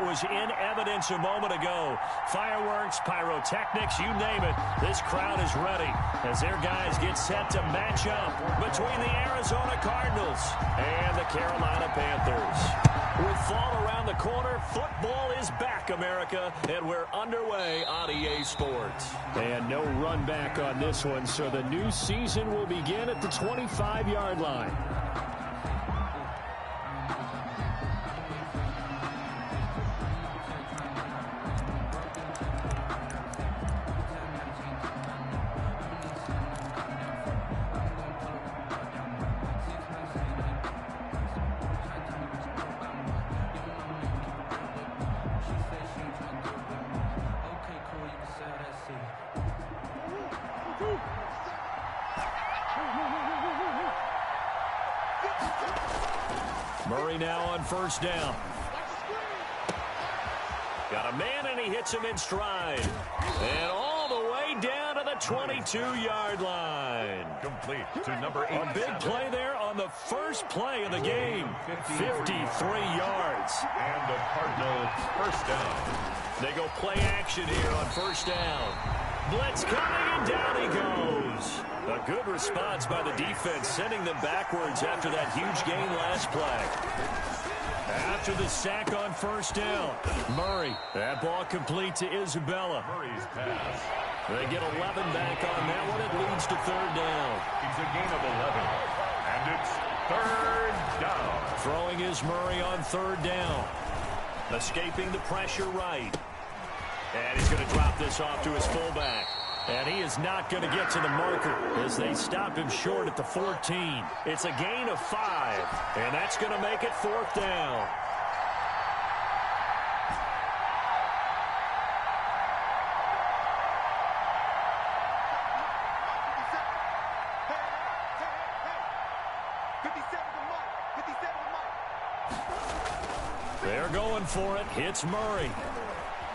that was in evidence a moment ago. Fireworks, pyrotechnics, you name it. This crowd is ready as their guys get set to match up between the Arizona Cardinals and the Carolina Panthers. With fall around the corner, football is back, America, and we're underway on EA Sports. And no run back on this one, so the new season will begin at the 25-yard line. Murray now on first down. Got a man, and he hits him in stride. And all the way down to the 22-yard line. Complete to number 8. A big play there on the first play of the game. 53 yards. And the Cardinals first down. They go play action here on first down. Blitz coming, and down he goes. A good response by the defense, sending them backwards after that huge gain last play. After the sack on first down, Murray. That ball complete to Isabella. Murray's pass. They get 11 back on that one. It leads to third down. It's a gain of 11. And it's third down. Throwing is Murray on third down. Escaping the pressure right. And he's going to drop this off to his fullback. And he is not going to get to the marker as they stop him short at the 14. It's a gain of 5, and that's going to make it fourth down. They're going for it. Hits Murray.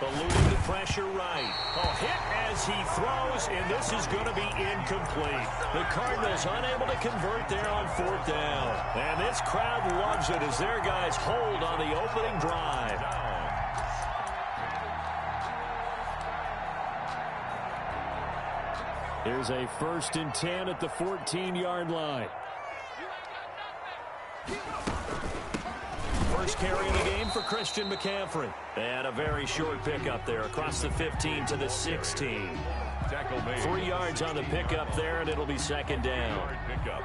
Eluding the pressure right. A hit as he throws, and this is going to be incomplete. The Cardinals unable to convert there on fourth down. And this crowd loves it as their guys hold on the opening drive. Here's a 1st and 10 at the 14-yard line. First carry of the game for Christian McCaffrey. And a very short pickup there across the 15 to the 16. Tackle made. 3 yards on the pickup there, and it'll be second down. Pickup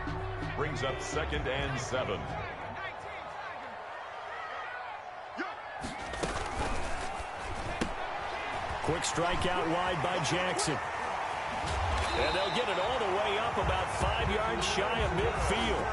brings up 2nd and 7. Quick strike out wide by Jackson. And they'll get it all the way up about 5 yards shy of midfield.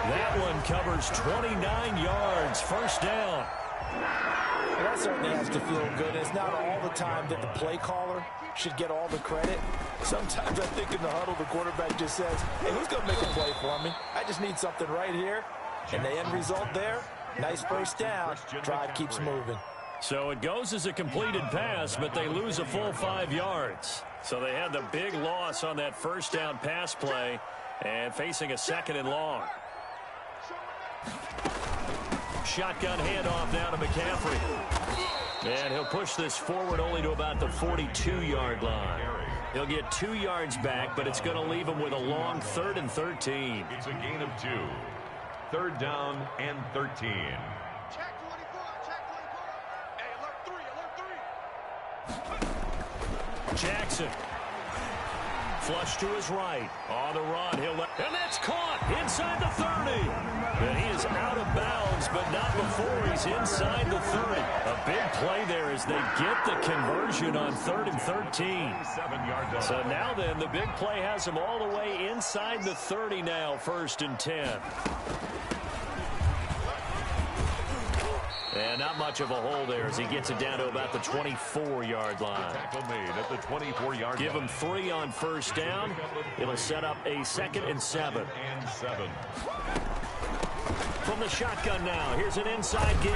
That one covers 29 yards. First down. Well, that certainly has to feel good. It's not all the time that the play caller should get all the credit. Sometimes I think in the huddle, the quarterback just says, hey, who's going to make a play for me? I just need something right here. And the end result there, nice first down. Drive keeps moving. So it goes as a completed pass, but they lose a full 5 yards. So they had the big loss on that first down pass play and facing a 2nd and long. Shotgun handoff now to McCaffrey. And he'll push this forward only to about the 42-yard line. He'll get 2 yards back, but it's going to leave him with a long 3rd and 13. It's a gain of 2. 3rd down and 13. Jackson. Flush to his right. On the run. And that's caught inside the 30. And he is out of bounds, but not before he's inside the 30. A big play there as they get the conversion on 3rd and 13. So now then, the big play has him all the way inside the 30 now, 1st and 10. And not much of a hole there as he gets it down to about the 24-yard line. Tackle made at the 24-yard line. Give him 3 on first down. It'll set up a 2nd and 7. From the shotgun now, here's an inside give.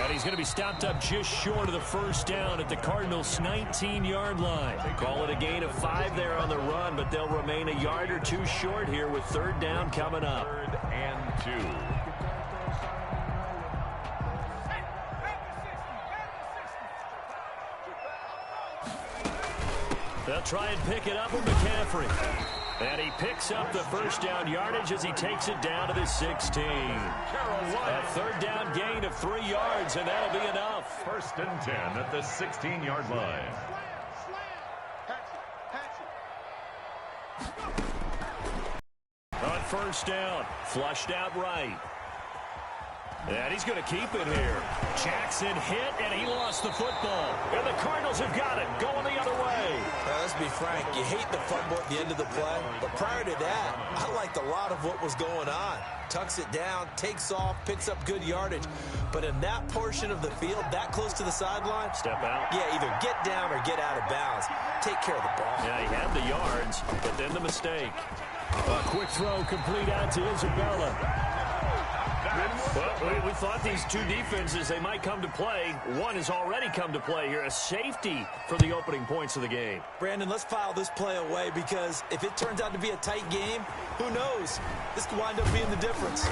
And he's going to be stopped up just short of the first down at the Cardinals' 19-yard line. They call it a gain of 5 there on the run, but they'll remain a yard or 2 short here with 3rd down coming up. 3rd and 2. They'll try and pick it up with McCaffrey. And he picks up the first down yardage as he takes it down to the 16. A third down gain of 3 yards, and that'll be enough. 1st and 10 at the 16-yard line. On 1st down, flushed out right. And he's going to keep it here. Jackson hit, and he lost the football. And the Cardinals have got it, going the other way. Let's be frank, you hate the fumble at the end of the play. But prior to that, I liked a lot of what was going on. Tucks it down, takes off, picks up good yardage. But in that portion of the field, that close to the sideline, step out. Yeah, either get down or get out of bounds. Take care of the ball. Yeah, he had the yards, but then the mistake. A quick throw complete out to Isabella. Well, we thought these two defenses, they might come to play. One has already come to play here. A safety for the opening points of the game. Brandon, let's file this play away because if it turns out to be a tight game, who knows? This could wind up being the difference.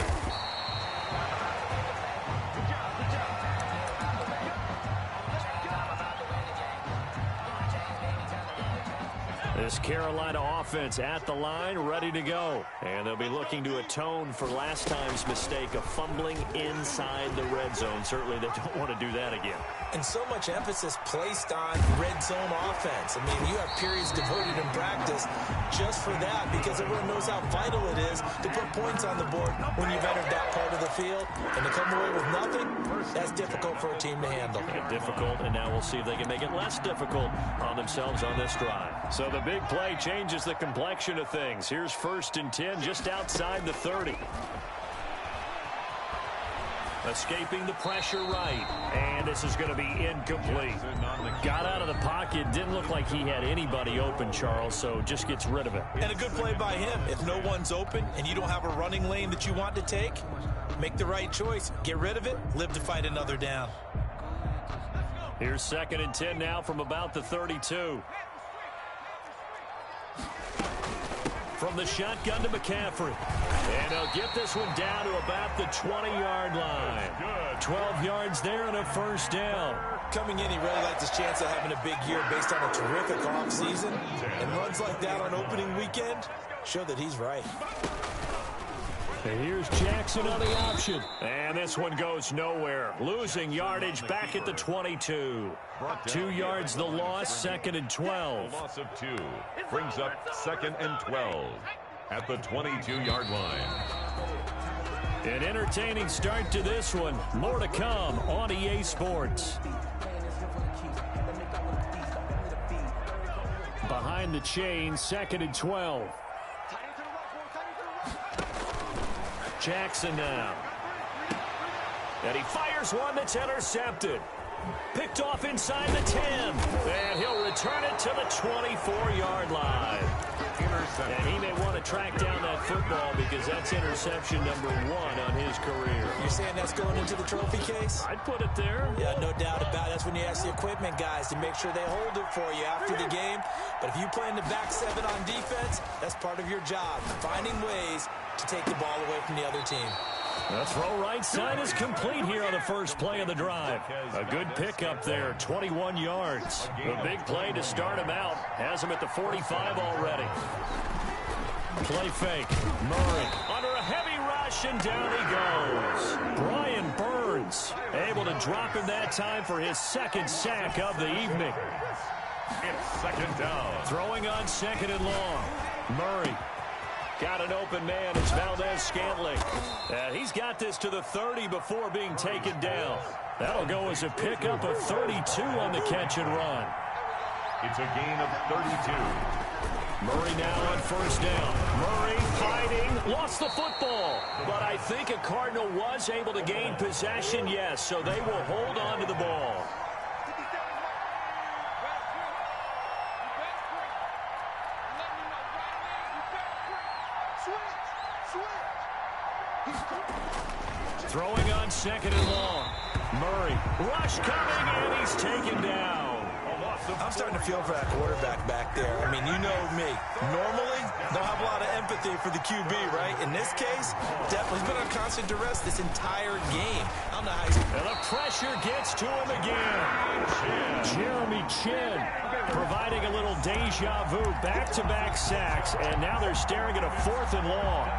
This Carolina offense at the line, ready to go. And they'll be looking to atone for last time's mistake of fumbling inside the red zone. Certainly they don't want to do that again. And so much emphasis placed on red zone offense. I mean, you have periods devoted in practice just for that because everyone knows how vital it is to put points on the board when you've entered that part of the field. And to come away with nothing, that's difficult for a team to handle. Difficult, and now we'll see if they can make it less difficult on themselves on this drive. So the big play changes the complexion of things. Here's 1st and 10 just outside the 30. Escaping the pressure right. And this is going to be incomplete. Got out of the pocket. Didn't look like he had anybody open, Charles, so just gets rid of it. And a good play by him. If no one's open and you don't have a running lane that you want to take, make the right choice. Get rid of it. Live to fight another down. Here's 2nd and 10 now from about the 32. From the shotgun to McCaffrey. And he'll get this one down to about the 20-yard line. 12 yards there and a 1st down. Coming in, he really liked his chance of having a big year based on a terrific offseason. And runs like that on opening weekend show that he's right. And here's Jackson on the option. And this one goes nowhere. Losing yardage back at the 22. 2 yards the loss, 2nd and 12. Loss of 2 brings up 2nd and 12 at the 22-yard line. An entertaining start to this one. More to come on EA Sports. Behind the chain, 2nd and 12. Jackson now. And he fires one that's intercepted. Picked off inside the 10. And he'll return it to the 24-yard line. And he may want to track down that football because that's interception number 1 on his career. You're saying that's going into the trophy case? I'd put it there. Yeah, no doubt about it. That's when you ask the equipment guys to make sure they hold it for you after the game. But if you play in the back 7 on defense, that's part of your job, finding ways to take the ball away from the other team. The throw right side is complete here on the first play of the drive. A good pickup there, 21 yards. A big play to start him out. Has him at the 45 already. Play fake. Murray under a heavy rush, and down he goes. Brian Burns able to drop him that time for his 2nd sack of the evening. It's 2nd down. Throwing on 2nd and long. Murray. Got an open man. It's Valdez-Scantling. He's got this to the 30 before being taken down. That'll go as a pickup of 32 on the catch and run. It's a gain of 32. Murray now on 1st down. Murray fighting. Lost the football. But I think a Cardinal was able to gain possession, yes, so they will hold on to the ball. Throwing on 2nd and long. Murray. Rush coming, and he's taken down. A loss I'm starting to feel for that quarterback back there. I mean, you know me. Normally, don't have a lot of empathy for the QB, right? In this case, definitely he's been on constant duress this entire game. I don't know how he's... And the pressure gets to him again. Jeremy Chin providing a little deja vu. Back-to-back sacks, and now they're staring at a 4th and long.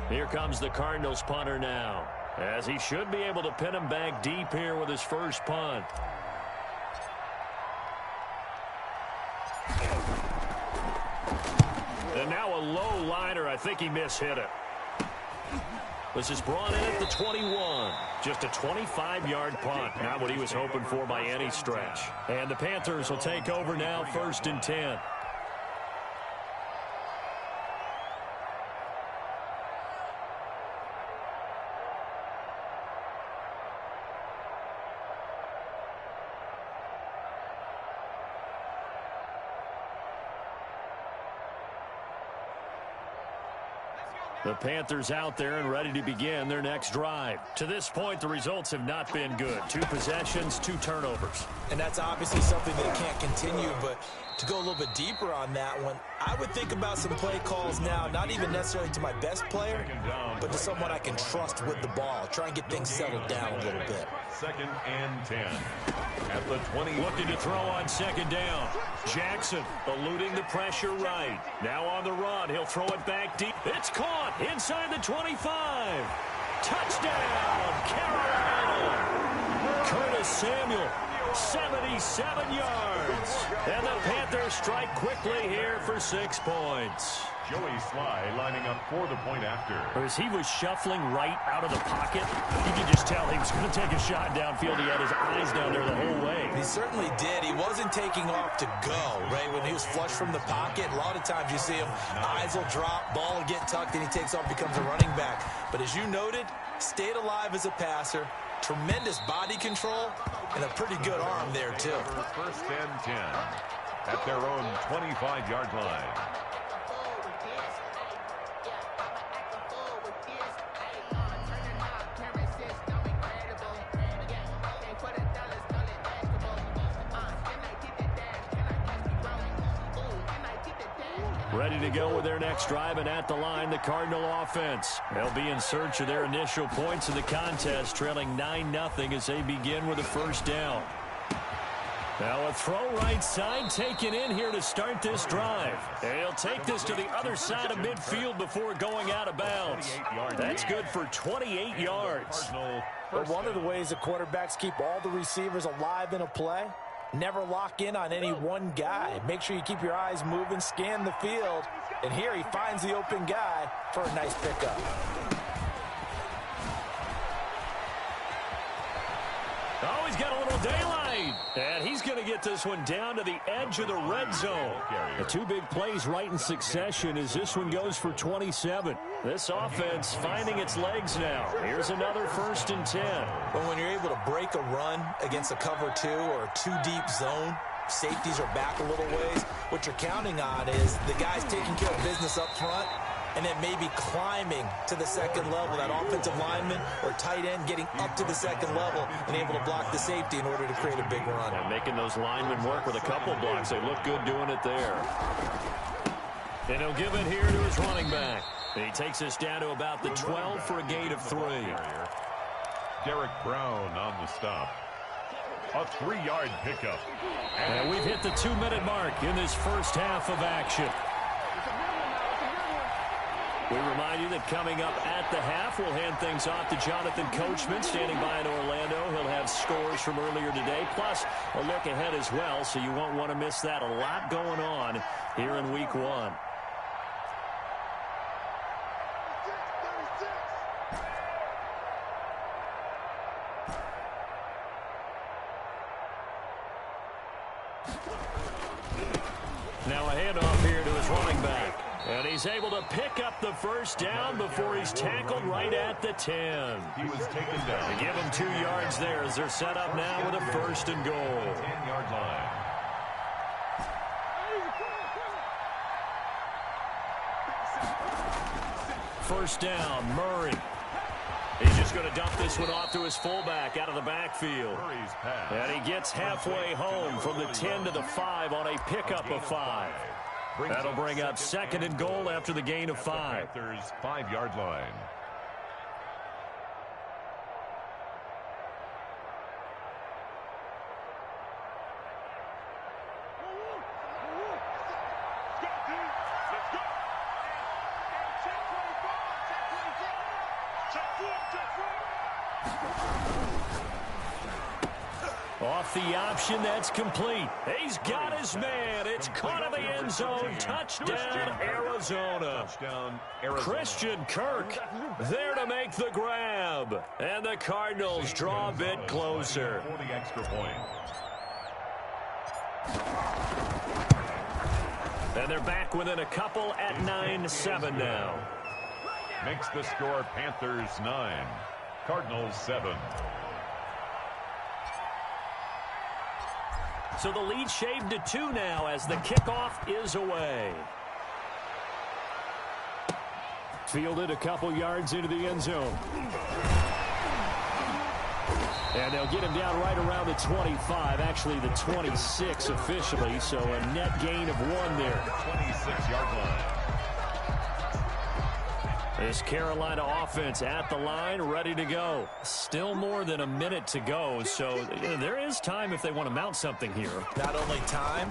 Here comes the Cardinals punter now, as he should be able to pin him back deep here with his first punt. And now a low liner. I think he mishit it. This is brought in at the 21. Just a 25-yard punt. Not what he was hoping for by any stretch. And the Panthers will take over now, 1st and 10. The Panthers out there and ready to begin their next drive. To this point, the results have not been good. 2 possessions, 2 turnovers. And that's obviously something that can't continue, but to go a little bit deeper on that one, I would think about some play calls now, not even necessarily to my best player, but to someone I can trust with the ball. Try and get things settled down a little bit. 2nd and 10. At the 20. Looking to throw on 2nd down. Jackson eluding the pressure right. Now on the run. He'll throw it back deep. It's caught inside the 25. Touchdown, Carolina. Curtis Samuel, 77 yards. And the Panthers strike quickly here for 6 points. Joey Sly lining up for the point after. As he was shuffling right out of the pocket, you could just tell he was going to take a shot downfield. He had his eyes down there the whole way. He certainly did. He wasn't taking off to go, right? When he was flush from the pocket, a lot of times you see him, eyes will drop, ball will get tucked, and he takes off, becomes a running back. But as you noted, stayed alive as a passer, tremendous body control, and a pretty good arm there, too. 1st and 10 at their own 25-yard line. Ready to go with their next drive, and at the line, the Cardinal offense. They'll be in search of their initial points in the contest, trailing 9-0 as they begin with a 1st down. Now a throw right side taken in here to start this drive. And he'll take this to the other side of midfield before going out of bounds. That's good for 28 yards. But one of the ways the quarterbacks keep all the receivers alive in a play, never lock in on any one guy. Make sure you keep your eyes moving, scan the field. And here he finds the open guy for a nice pickup. Oh, he's got a little daylight. And he's going to get this one down to the edge of the red zone. The 2 big plays right in succession as this one goes for 27. This offense finding its legs now. Here's another 1st and 10. But when you're able to break a run against a cover 2 or a 2-deep zone, safeties are back a little ways. What you're counting on is the guys taking care of business up front and then maybe climbing to the 2nd level, that offensive lineman or tight end getting up to the 2nd level and able to block the safety in order to create a big run. And making those linemen work with a couple blocks. They look good doing it there. And he'll give it here to his running back. And he takes us down to about the 12 for a gain of 3. Derek Brown on the stop. A 3-yard pickup. And we've hit the 2-minute mark in this first half of action. We remind you that coming up at the half, we'll hand things off to Jonathan Coachman, standing by in Orlando. He'll have scores from earlier today, plus a look ahead as well, so you won't want to miss that. A lot going on here in Week 1. Now a handoff here to his running back. And he's able to pick up the 1st down before he's tackled right at the 10. He was taken down. They give him 2 yards there as they're set up now with a 1st and goal. 10-yard line. first down. Murray. He's just going to dump this one off to his fullback out of the backfield. And he gets halfway home from the 10 to the 5 on a pickup of 5. That'll bring up 2nd and goal after the gain of 5. Panthers' 5-yard line. Off the option, that's complete. He's got his man. It's caught in the end zone. Touchdown, Arizona. Christian Kirk there to make the grab. And the Cardinals draw a bit closer. For the extra point. And they're back within a couple at 9-7 now. Makes the score Panthers 9, Cardinals 7. So the lead shaved to 2 now as the kickoff is away. Fielded a couple yards into the end zone. And they'll get him down right around the 25, actually the 26 officially, so a net gain of 1 there. 26-yard line. This Carolina offense at the line, ready to go. Still more than a minute to go, so there is time if they want to mount something here. Not only time,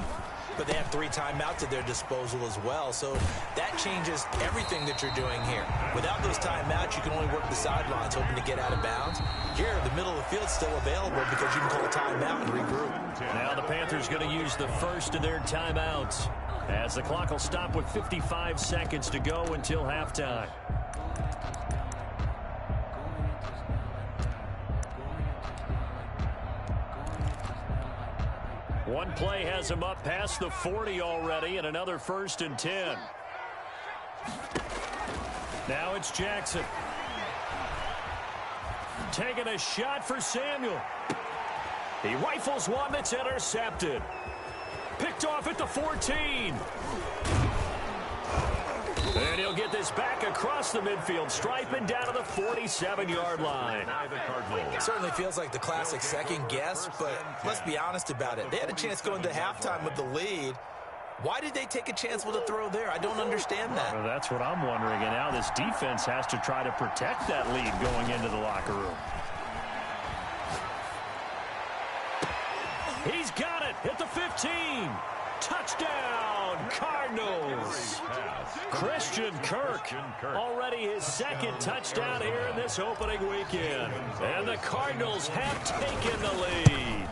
but they have 3 timeouts at their disposal as well, so that changes everything that you're doing here. Without those timeouts, you can only work the sidelines, hoping to get out of bounds. Here, the middle of the field's still available because you can call a timeout and regroup. Now the Panthers going to use the first of their timeouts, as the clock will stop with 55 seconds to go until halftime. One play has him up past the 40 already, and another 1st and 10. Now it's Jackson. Taking a shot for Samuel. He rifles one that's intercepted. Picked off at the 14. And he'll get this back across the midfield stripe and down to the 47-yard line. It certainly feels like the classic second guess, but let's be honest about it. They had a chance going to halftime with the lead. Why did they take a chance with a throw there? I don't understand that. Well, that's what I'm wondering. And now this defense has to try to protect that lead going into the locker room. He's got it at the 15. Touchdown, Cardinals. Christian Kirk, already his 2nd touchdown here in this opening weekend. And the Cardinals have taken the lead.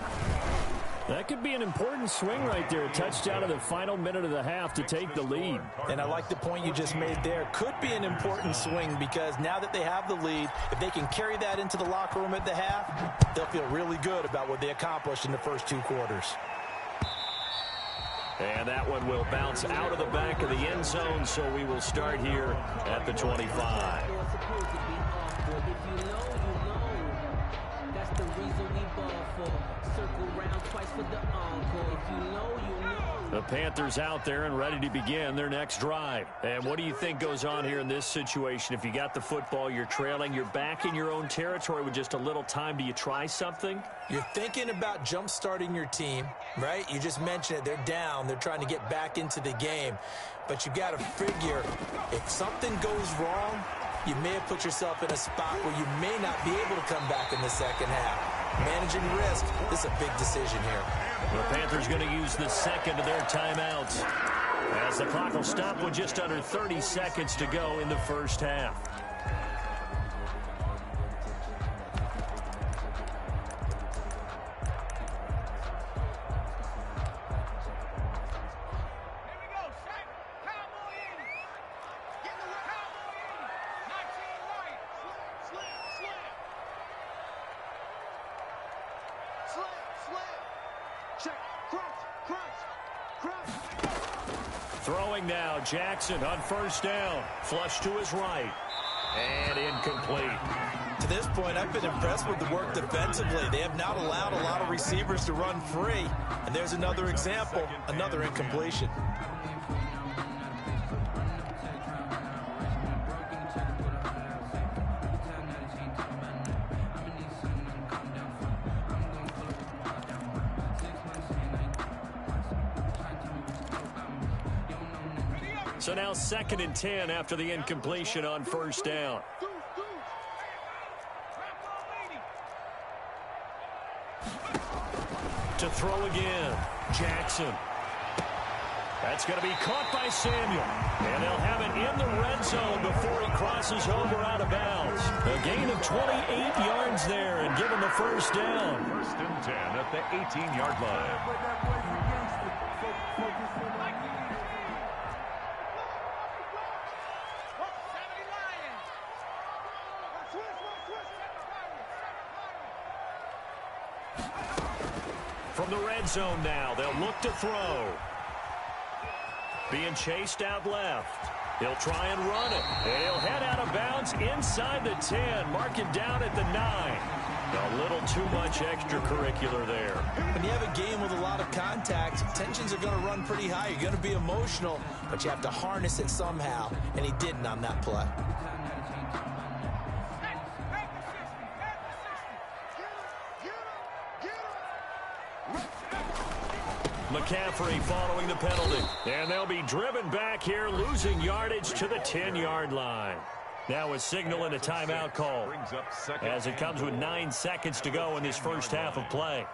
That could be an important swing right there. A touchdown in the final minute of the half to take the lead. And I like the point you just made there. Could be an important swing because now that they have the lead, if they can carry that into the locker room at the half, they'll feel really good about what they accomplished in the first 2 quarters. And that one will bounce out of the back of the end zone, so we will start here at the 25. The Panthers out there and ready to begin their next drive. And what do you think goes on here in this situation? If you got the football, you're trailing, you're back in your own territory with just a little time. Do you try something? You're thinking about jump-starting your team, right? You just mentioned it. They're down. They're trying to get back into the game. But you got to figure, if something goes wrong, you may have put yourself in a spot where you may not be able to come back in the second half. Managing risk, this is a big decision here. The Panthers going to use the 2nd of their timeouts, as the clock will stop with just under 30 seconds to go in the first half. Throwing now, Jackson on 1st down. Flush to his right. And incomplete. To this point, I've been impressed with the work defensively. They have not allowed a lot of receivers to run free. And there's another example, another incompletion. So now 2nd and 10 after the incompletion on first down. To throw again, Jackson. That's going to be caught by Samuel. And they'll have it in the red zone before he crosses over out of bounds. A gain of 28 yards there and give him the first down. 1st and 10 at the 18-yard line. From the red zone now, they'll look to throw. Being chased out left. He'll try and run it. And he'll head out of bounds inside the 10. Mark it down at the 9. A little too much extracurricular there. When you have a game with a lot of contact, tensions are going to run pretty high. You're going to be emotional, but you have to harness it somehow. And he didn't on that play. McCaffrey following the penalty. And they'll be driven back here, losing yardage to the 10-yard line. Now a signal and a timeout call as it comes with 9 seconds to go in this first half of play.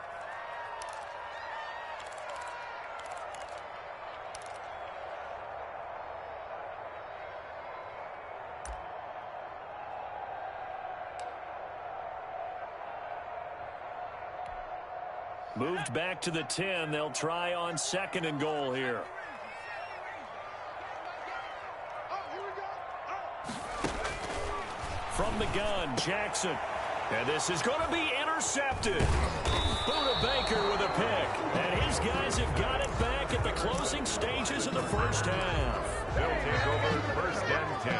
Moved back to the 10. They'll try on 2nd and goal here. From the gun, Jackson. And this is going to be intercepted. Buda Baker with a pick. And his guys have got it back at the closing stages of the first half. They'll take over 1st and 10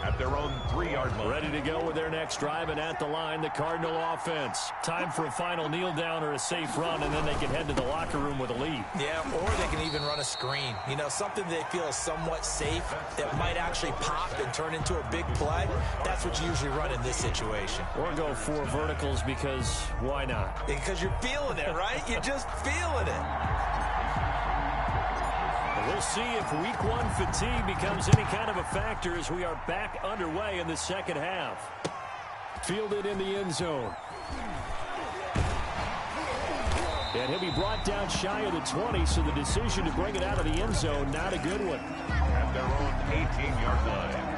at their own 3-yard line. Ready to go with their next drive, and at the line, the Cardinal offense. Time for a final kneel down or a safe run, and then they can head to the locker room with a lead. Yeah, or they can even run a screen. You know, something they feel is somewhat safe that might actually pop and turn into a big play. That's what you usually run in this situation. Or go 4 verticals because why not? Because you're feeling it, right? You're just feeling it. We'll see if week 1 fatigue becomes any kind of a factor as we are back underway in the second half. Fielded in the end zone. And he'll be brought down shy of the 20, so the decision to bring it out of the end zone, not a good one. At their own 18-yard line.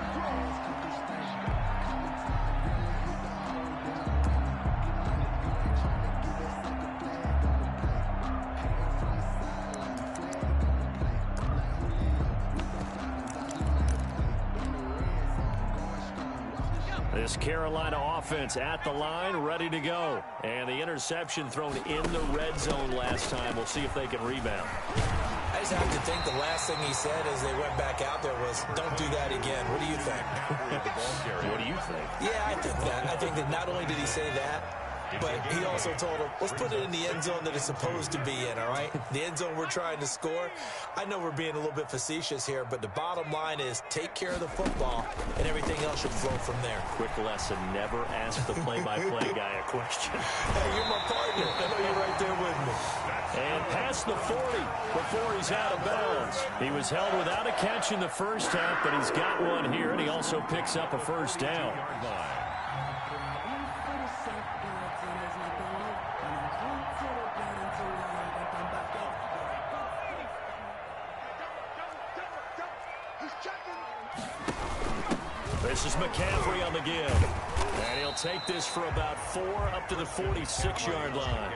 This Carolina offense at the line, ready to go. And the interception thrown in the red zone last time. We'll see if they can rebound. I just have to think the last thing he said as they went back out there was, don't do that again. What do you think? What do you think? Yeah, I think that. I think that not only did he say that, but he also told him, let's put it in the end zone that it's supposed to be in, all right? The end zone we're trying to score. I know we're being a little bit facetious here, but the bottom line is take care of the football, and everything else should flow from there. Quick lesson, never ask the play-by-play guy a question. Hey, you're my partner. I know you're right there with me. And past the 40 before he's out of bounds. He was held without a catch in the first half, but he's got one here, and he also picks up a first down. This is McCaffrey on the give. And he'll take this for about 4 up to the 46-yard line.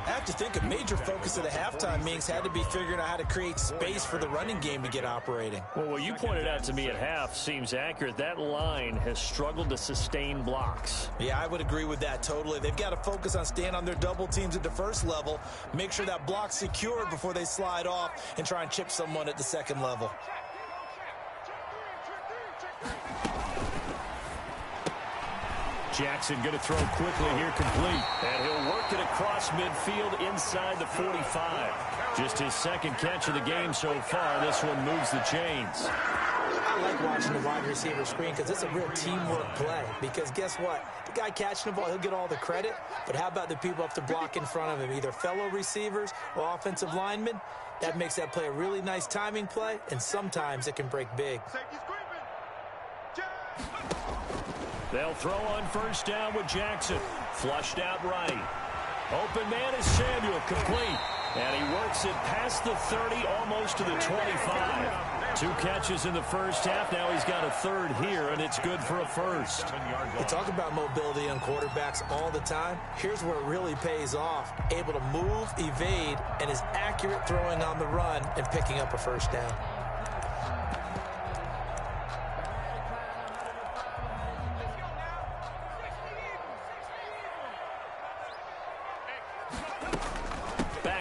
I have to think a major focus of the halftime meetings had to be figuring out how to create space for the running game to get operating. Well, what you pointed out to me at half seems accurate. That line has struggled to sustain blocks. Yeah, I would agree with that totally. They've got to focus on staying on their double teams at the first level, make sure that block's secured before they slide off and try and chip someone at the second level. Jackson going to throw quickly here, complete. And he'll work it across midfield inside the 45. Just his second catch of the game so far. This one moves the chains. I like watching the wide receiver screen because it's a real teamwork play. Because guess what? The guy catching the ball, he'll get all the credit. But how about the people up to block in front of him, either fellow receivers or offensive linemen? That makes that play a really nice timing play, and sometimes it can break big. They'll throw on first down with Jackson. Flushed out right. Open man is Samuel, complete. And he works it past the 30, almost to the 25. 2 catches in the first half. Now he's got a third here, and it's good for a first. We talk about mobility on quarterbacks all the time. Here's where it really pays off. Able to move, evade, and is accurate throwing on the run and picking up a first down.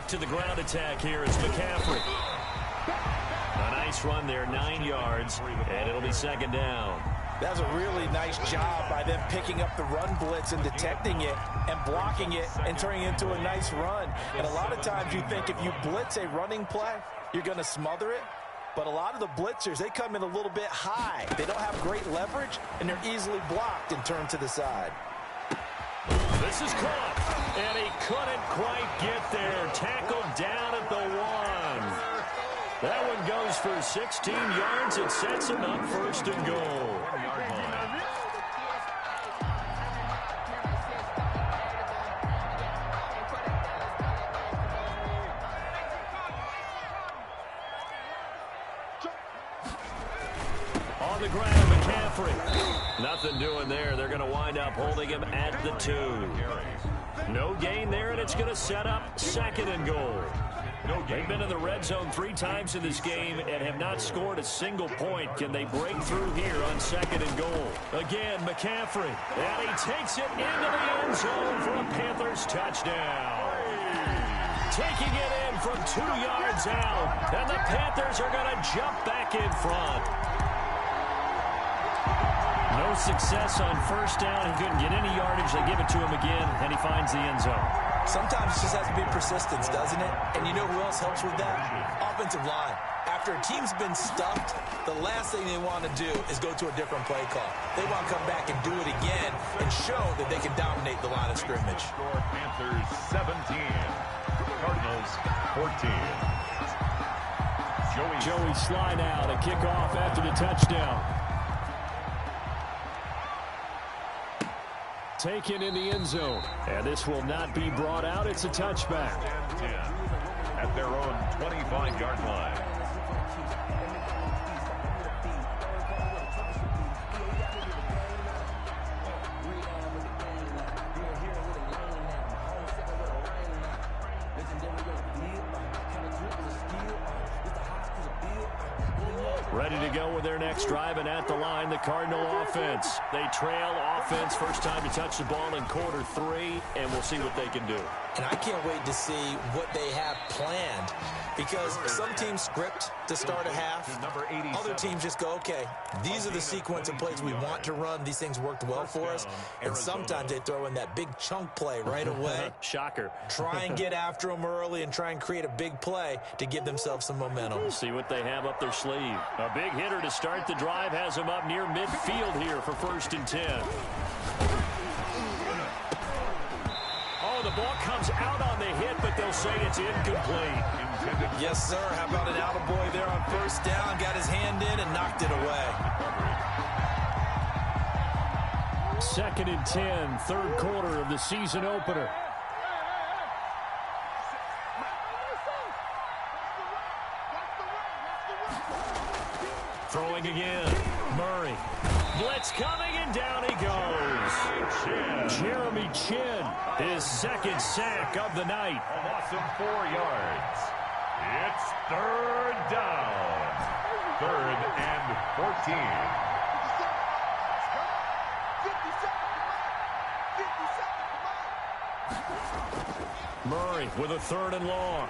To the ground attack here is McCaffrey. A nice run there, 9 yards, and it'll be second down. That's a really nice job by them picking up the run blitz and detecting it and blocking it and turning it into a nice run. And a lot of times you think if you blitz a running play, you're going to smother it. But a lot of the blitzers, they come in a little bit high. They don't have great leverage, and they're easily blocked and turned to the side. This is caught, and he couldn't quite get there. Tackled down at the 1. That one goes for 16 yards. It sets him up first and goal. On the ground, McCaffrey. Nothing doing there. They're going to wind up holding him at the 2. No gain there, and it's going to set up second and goal. They've been in the red zone 3 times in this game and have not scored a single point. Can they break through here on second and goal? Again, McCaffrey. And he takes it into the end zone for a Panthers touchdown. Taking it in from 2 yards out. And the Panthers are going to jump back in front. No success on first down. He couldn't get any yardage. They give it to him again, and he finds the end zone. Sometimes it just has to be persistence, doesn't it? And you know who else helps with that? Offensive line. After a team's been stuffed, the last thing they want to do is go to a different play call. They want to come back and do it again and show that they can dominate the line of scrimmage. Panthers 17, Cardinals 14. Joey slide out, a kickoff after the touchdown. Taken in the end zone. And this will not be brought out. It's a touchback. 10 at their own 25-yard line. Ready to go with their next drive, and at the line, the Cardinal offense. They trail offense, first time to touch the ball in quarter 3, and we'll see what they can do. And I can't wait to see what they have planned, because some teams script to start a half. Other teams just go, okay, these are the sequence of plays we want to run. These things worked well for us. And sometimes they throw in that big chunk play right away. Shocker. Try and get after them early and try and create a big play to give themselves some momentum. We'll see what they have up their sleeve. A big hitter to start the drive has them up near midfield here for 1st and 10. Oh, the ball comes out on the hit, but they'll say it's incomplete. Yes, sir. How about an attaboy there on first down? Got his hand in and knocked it away. 2nd and 10, 3rd quarter of the season opener. Throwing again. Murray. Blitz coming, and down he goes. Jeremy Chin, his 2nd sack of the night. An awesome 4 yards. It's 3rd down. 3rd and 14. Murray with a 3rd and long.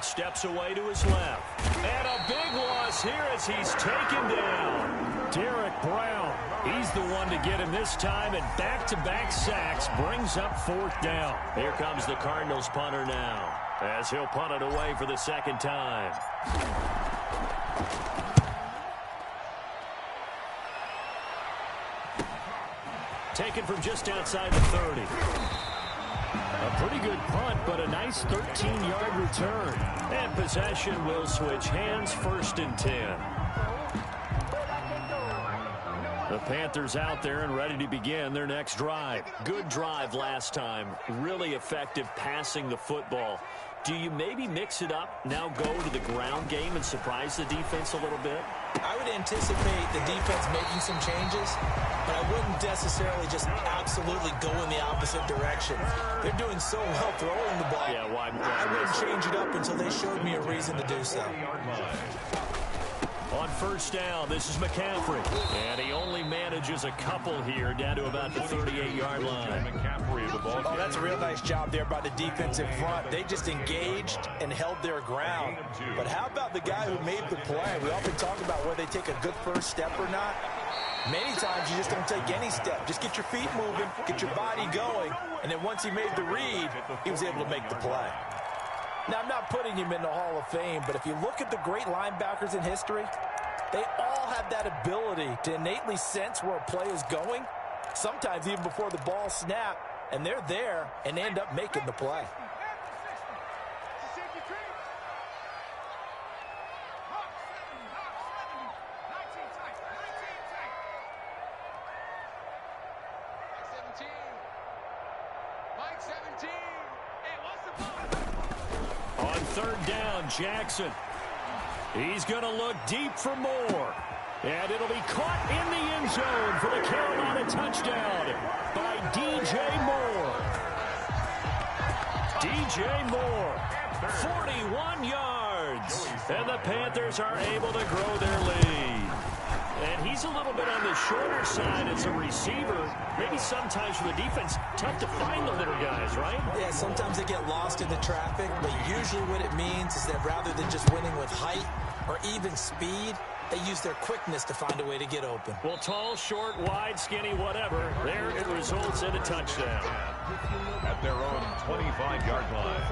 Steps away to his left. And a big loss here as he's taken down. Derek Brown, he's the one to get him this time, and back-to-back sacks brings up 4th down. Here comes the Cardinals punter now, as he'll punt it away for the 2nd time. Taken from just outside the 30. A pretty good punt, but a nice 13-yard return. And possession will switch hands, 1st and 10. The Panthers out there and ready to begin their next drive. Good drive last time. Really effective passing the football. Do you maybe mix it up, now go to the ground game and surprise the defense a little bit? I would anticipate the defense making some changes, but I wouldn't necessarily just absolutely go in the opposite direction. They're doing so well throwing the ball. Yeah, why? I wouldn't change it up until they showed me a reason to do so. On 1st down, this is McCaffrey. And he only manages a couple here, down to about the 38-yard line. Oh, that's a real nice job there by the defensive front. They just engaged and held their ground. But how about the guy who made the play? We often talk about whether they take a good first step or not. Many times you just don't take any step. Just get your feet moving, get your body going, and then once he made the read, he was able to make the play. Now, I'm not putting him in the Hall of Fame, but if you look at the great linebackers in history, they all have that ability to innately sense where a play is going, sometimes even before the ball snapped, and they're there and end up making the play. On 3rd down, Jackson. He's going to look deep for more. And it'll be caught in the end zone for the Carolina touchdown by DJ Moore. DJ Moore, 41 yards. And the Panthers are able to grow their lead. And he's a little bit on the shorter side as a receiver. Maybe sometimes for the defense, tough to find the little guys, right? Yeah, sometimes they get lost in the traffic, but usually what it means is that rather than just winning with height or even speed, they use their quickness to find a way to get open. Well, tall, short, wide, skinny, whatever, there it results in a touchdown. At their own 25-yard line.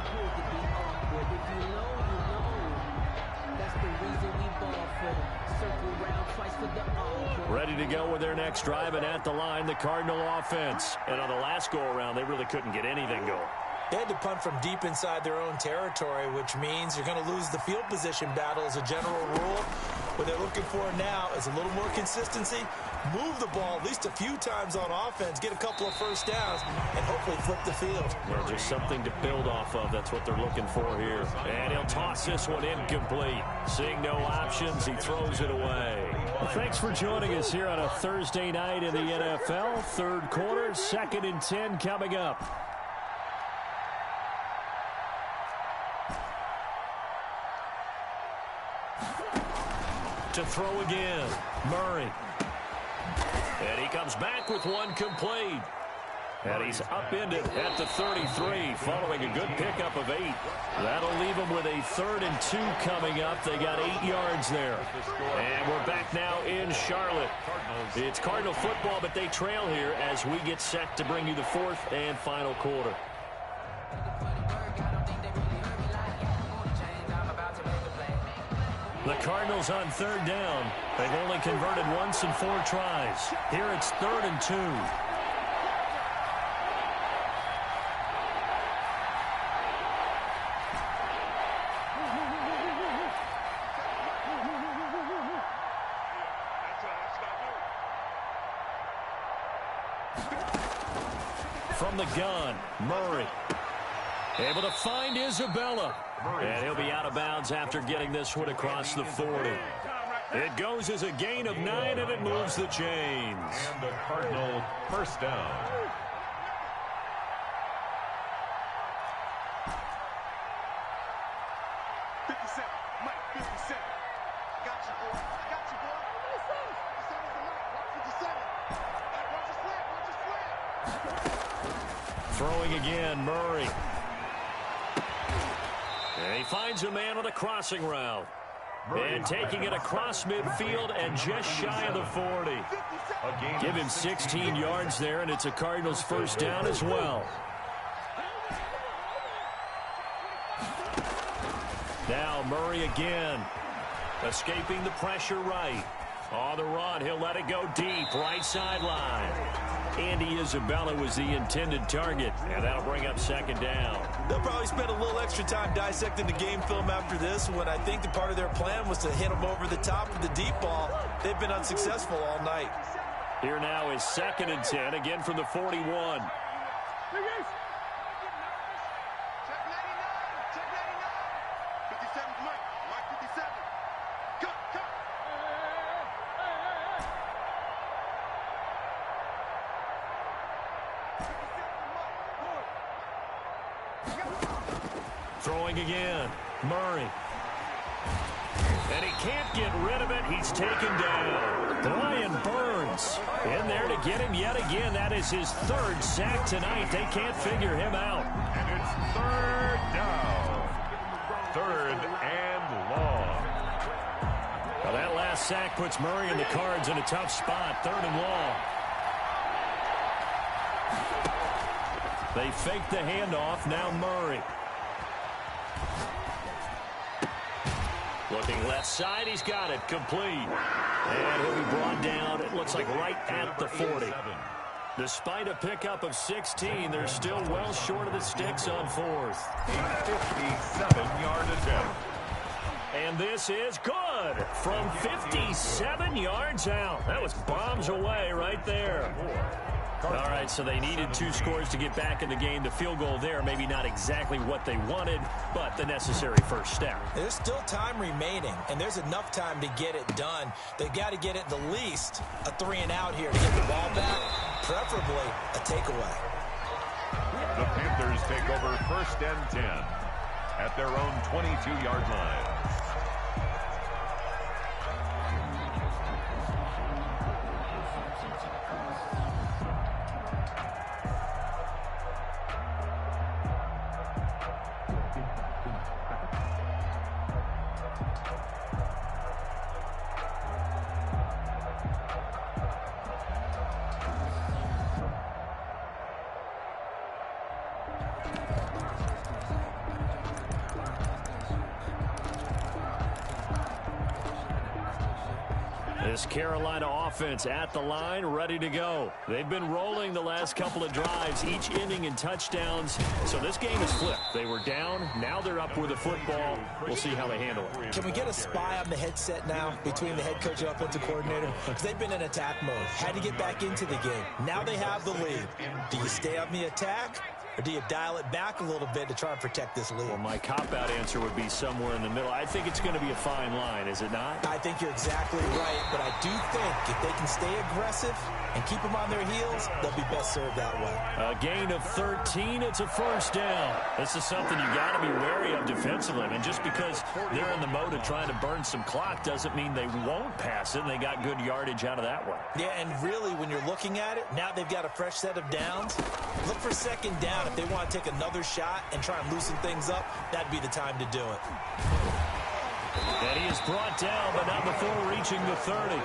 Ready to go with their next drive, and at the line, the Cardinal offense. And on the last go-around, they really couldn't get anything going. They had to punt from deep inside their own territory, which means you're going to lose the field position battle as a general rule. What they're looking for now is a little more consistency, move the ball at least a few times on offense, get a couple of first downs, and hopefully flip the field. Yeah, just something to build off of. That's what they're looking for here. And he'll toss this one incomplete. Seeing no options, he throws it away. Well, thanks for joining us here on a Thursday night in the NFL. 3rd quarter, 2nd and 10 coming up. To throw again, Murray. And he comes back with one complete. And he's upended at the 33 following a good pickup of 8. That'll leave him with a 3rd and 2 coming up. They got 8 yards there. And we're back now in Charlotte. It's Cardinal football, but they trail here as we get set to bring you the 4th and final quarter. The Cardinals on 3rd down. They've only converted once in 4 tries. Here it's 3rd and 2. From the gun, Murray. Able to find Isabella. And he'll be out of bounds after getting this one across the 40. It goes as a gain of 9, and it moves the chains. And the Cardinal first down. Throwing again, Murray. And he finds a man on a crossing route. And taking it across midfield and just shy of the 40. Give him 16 yards there, and it's a Cardinals first down as well. Now Murray again. Escaping the pressure right. On the run, he'll let it go deep, right sideline. Andy Isabella was the intended target, and that'll bring up second down. They'll probably spend a little extra time dissecting the game film after this when I think the part of their plan was to hit them over the top with the deep ball. They've been unsuccessful all night. Here now is 2nd and 10, again from the 41. Throwing again, Murray. And he can't get rid of it. He's taken down. Brian Burns in there to get him yet again. That is his 3rd sack tonight. They can't figure him out. And it's 3rd down. 3rd and long. Well, that last sack puts Murray and the Cards in a tough spot. 3rd and long. They fake the handoff. Now Murray. Looking left side, he's got it, complete. And he'll be brought down, it looks like right at the 40. Despite a pickup of 16, they're still well short of the sticks on 4th. A 57-yard attempt. And this is good from 57 yards out. That was bombs away right there. All right, so they needed 2 scores to get back in the game. The field goal there, maybe not exactly what they wanted, but the necessary first step. There's still time remaining, and there's enough time to get it done. They've got to get it the least a 3 and out here to get the ball back, preferably a takeaway. The Panthers take over 1st and 10 at their own 22-yard line. This Carolina offense at the line, ready to go. They've been rolling the last couple of drives, each ending in touchdowns. So this game is flipped. They were down. Now they're up with the football. We'll see how they handle it. Can we get a spy on the headset now between the head coach and offensive coordinator? Because they've been in attack mode. Had to get back into the game. Now they have the lead. Do you stay on the attack? Or do you dial it back a little bit to try and protect this lead? Well, my cop-out answer would be somewhere in the middle. I think it's going to be a fine line, is it not? I think you're exactly right, but I do think if they can stay aggressive and keep them on their heels, they'll be best served that way. A gain of 13, it's a 1st down. This is something you got to be wary of defensively. I mean, just because they're in the mode of trying to burn some clock doesn't mean they won't pass it, and they got good yardage out of that one. Yeah, and really, when you're looking at it, now they've got a fresh set of downs. Look for 2nd down. If they want to take another shot and try and loosen things up, that'd be the time to do it. And he is brought down, but not before reaching the 30.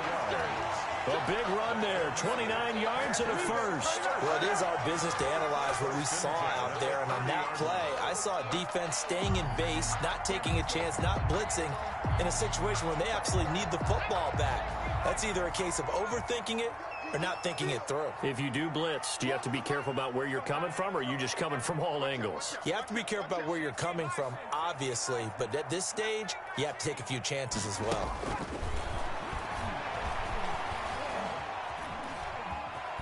A big run there, 29 yards and a 1st. Well, it is our business to analyze what we saw out there, and on that play, I saw a defense staying in base, not taking a chance, not blitzing, in a situation where they absolutely need the football back. That's either a case of overthinking it or not thinking it through. If you do blitz, do you have to be careful about where you're coming from, or are you just coming from all angles? You have to be careful about where you're coming from, obviously, but at this stage, you have to take a few chances as well.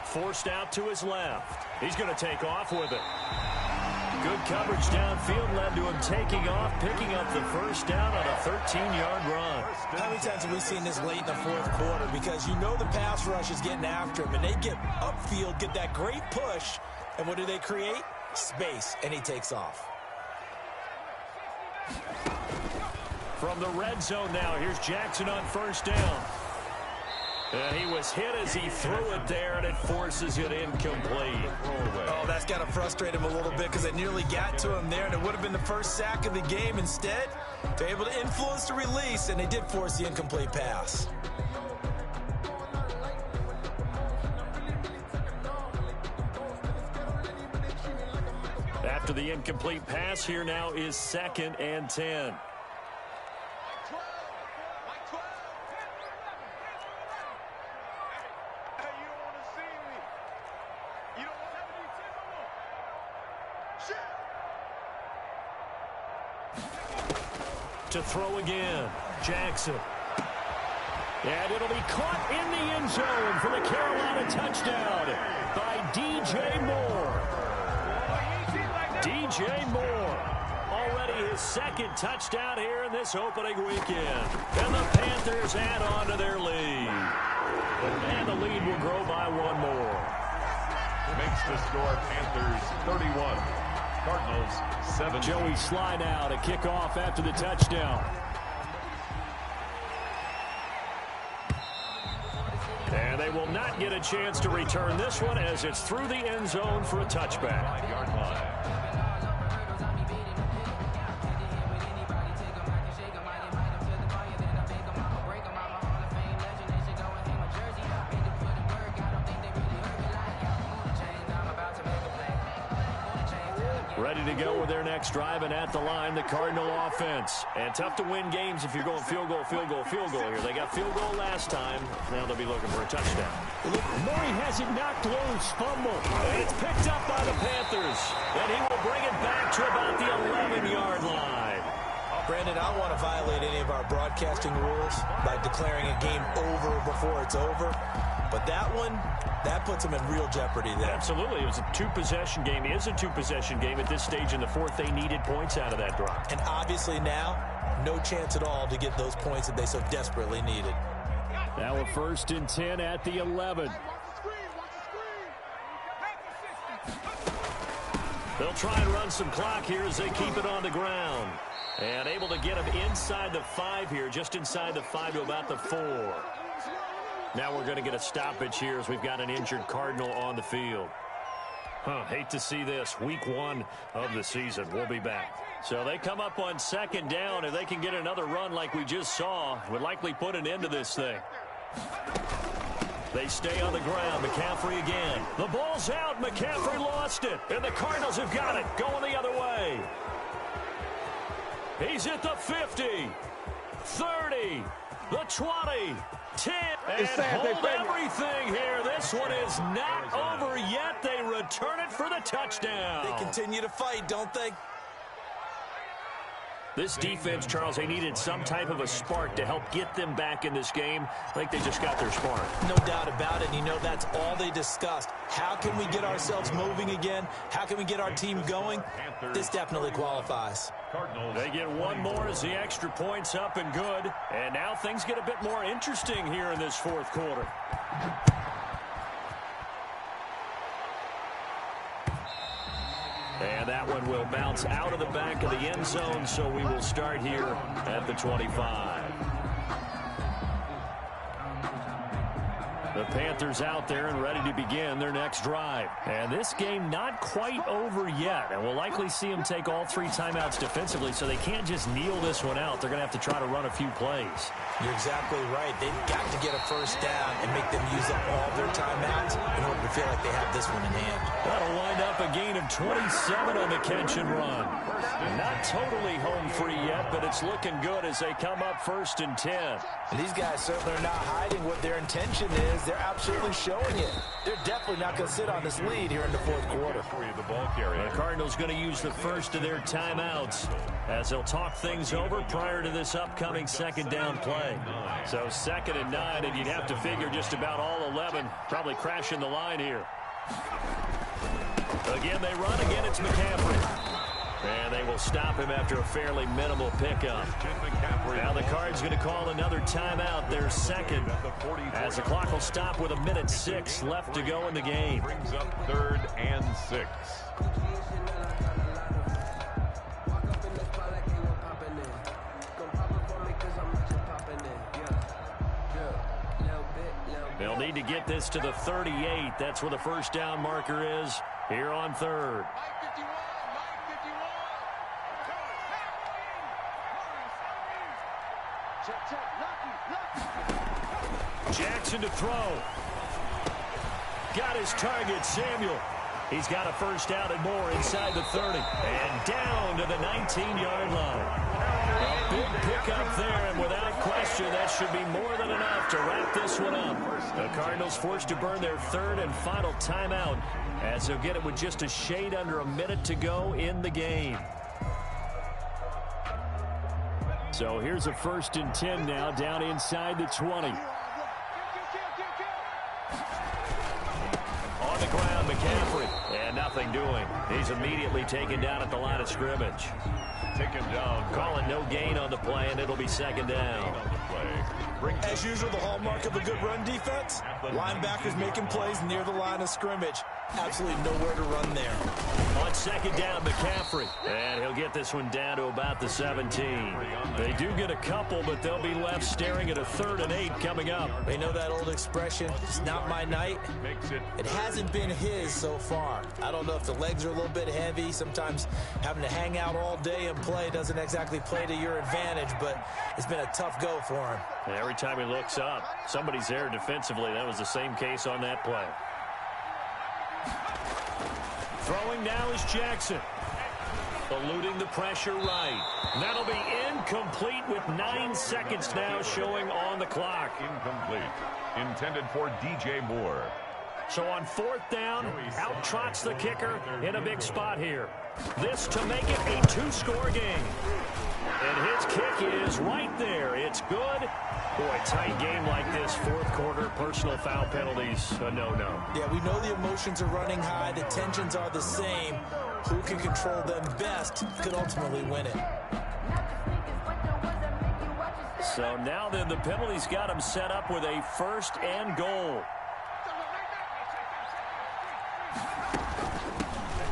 Forced out to his left. He's going to take off with it. Good coverage downfield led to him taking off, picking up the 1st down on a 13-yard run. How many times have we seen this late in the 4th quarter? Because you know the pass rush is getting after him, and they get upfield, get that great push, and what do they create? Space, and he takes off. From the red zone now, here's Jackson on 1st down. And he was hit as he threw it there, and it forces it incomplete. Oh, that's got to frustrate him a little bit because it nearly got to him there, and it would have been the 1st sack of the game. Instead, they're able to influence the release, and they did force the incomplete pass. After the incomplete pass, here now is 2nd and 10. To throw again, Jackson. And it'll be caught in the end zone for the Carolina touchdown by DJ Moore. DJ Moore, already his second touchdown here in this opening weekend. And the Panthers add on to their lead. And the lead will grow by one more. Makes the score Panthers 31, Cardinals 7. Joey Sly now to kick off after the touchdown. And they will not get a chance to return this one as it's through the end zone for a touchback. 5-yard line. Ready to go with their next drive, and at the line, the Cardinal offense. And tough to win games if you're going field goal, field goal, field goal here. They got field goal last time. Now they'll be looking for a touchdown. Look, Murray has it knocked loose. Fumble. And it's picked up by the Panthers. And he will bring it back to about the 11-yard line. Brandon, I don't want to violate any of our broadcasting rules by declaring a game over before it's over. But that one, that puts them in real jeopardy there. Absolutely. It was a two-possession game. It is a two-possession game at this stage in the fourth. They needed points out of that drive. And obviously now, no chance at all to get those points that they so desperately needed. Now a 1st and 10 at the 11. They'll try and run some clock here as they keep it on the ground. And able to get them inside the 5 here, just inside the 5 to about the 4. Now we're going to get a stoppage here as we've got an injured Cardinal on the field. Hate to see this. Week 1 of the season. We'll be back. So they come up on 2nd down. If they can get another run like we just saw, would likely put an end to this thing. They stay on the ground. McCaffrey again. The ball's out. McCaffrey lost it. And the Cardinals have got it. Going the other way. He's at the 50. 30. The 20. 10. And hold everything here. This one is not over yet. They return it for the touchdown. They continue to fight, don't they? This defense, Charles, they needed some type of a spark to help get them back in this game. I think they just got their spark. No doubt about it. And you know, that's all they discussed. How can we get ourselves moving again? How can we get our team going? This definitely qualifies. They get one more as the extra point's up and good. And now things get a bit more interesting here in this fourth quarter. And that one will bounce out of the back of the end zone, so we will start here at the 25. The Panthers out there and ready to begin their next drive. And this game not quite over yet. And we'll likely see them take all 3 timeouts defensively, so they can't just kneel this one out. They're going to have to try to run a few plays. You're exactly right. They've got to get a first down and make them use up all their timeouts in order to feel like they have this one in hand. That'll wind up a gain of 27 on the catch and run. Not totally home free yet, but it's looking good as they come up 1st and 10. And these guys certainly are not hiding what their intention is. They're absolutely showing it. They're definitely not going to sit on this lead here in the fourth quarter. The ball carrier. The Cardinals going to use the first of their timeouts as they'll talk things over prior to this upcoming 2nd down play. So 2nd and 9, and you'd have to figure just about all 11 probably crashing the line here. Again, they run. Again, it's McCaffrey. And they will stop him after a fairly minimal pickup. Now the Cards going to call another timeout, their 2nd, as the clock will stop with 1:06 left to go in the game. Brings up 3rd and 6. They'll need to get this to the 38. That's where the first down marker is here on 3rd. Jackson to throw. Got his target, Samuel. He's got a first down and more inside the 30. And down to the 19-yard line. A big pickup there, and without question, that should be more than enough to wrap this one up. The Cardinals forced to burn their 3rd and final timeout as they'll get it with just a shade under a minute to go in the game. So here's a 1st and 10 now, down inside the 20. On the ground, McCaffrey. And nothing doing. He's immediately taken down at the line of scrimmage. Taken down. Calling no gain on the play, and it'll be 2nd down. As usual, the hallmark of a good run defense, linebackers making plays near the line of scrimmage. Absolutely nowhere to run there. On 2nd down, McCaffrey. And he'll get this one down to about the 17. They do get a couple, but they'll be left staring at a 3rd and 8 coming up. They know that old expression, it's not my night. It hasn't been his so far. I don't know if the legs are a little bit heavy. Sometimes having to hang out all day and play doesn't exactly play to your advantage, but it's been a tough go for him. And every time he looks up, somebody's there defensively. That was the same case on that play. Throwing now is Jackson. Eluding the pressure right. That'll be incomplete with 9 seconds now showing on the clock. Incomplete. Intended for DJ Moore. So on 4th down, out trots the kicker in a big spot here. This to make it a 2-score game. And his kick is right there. It's good. Boy, tight game like this, 4th quarter, personal foul penalties, a no-no. Yeah, we know the emotions are running high. The tensions are the same. Who can control them best could ultimately win it. So now then, the penalties got him set up with a 1st and goal.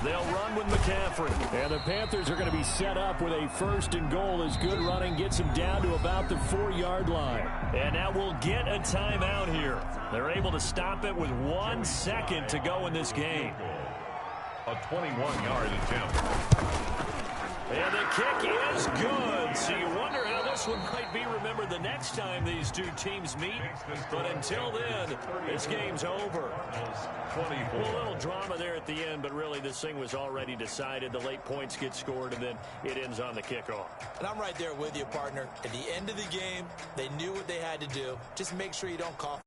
They'll run with McCaffrey. And the Panthers are going to be set up with a 1st and goal as good running gets him down to about the 4-yard line. And now we'll get a timeout here. They're able to stop it with 1 second to go in this game. A 21-yard attempt. And the kick is good. So you wonder how this one might be remembered the next time these two teams meet. But until then, this game's over. 24. Well, a little drama there at the end, but really this thing was already decided. The late points get scored, and then it ends on the kickoff. And I'm right there with you, partner. At the end of the game, they knew what they had to do. Just make sure you don't cough.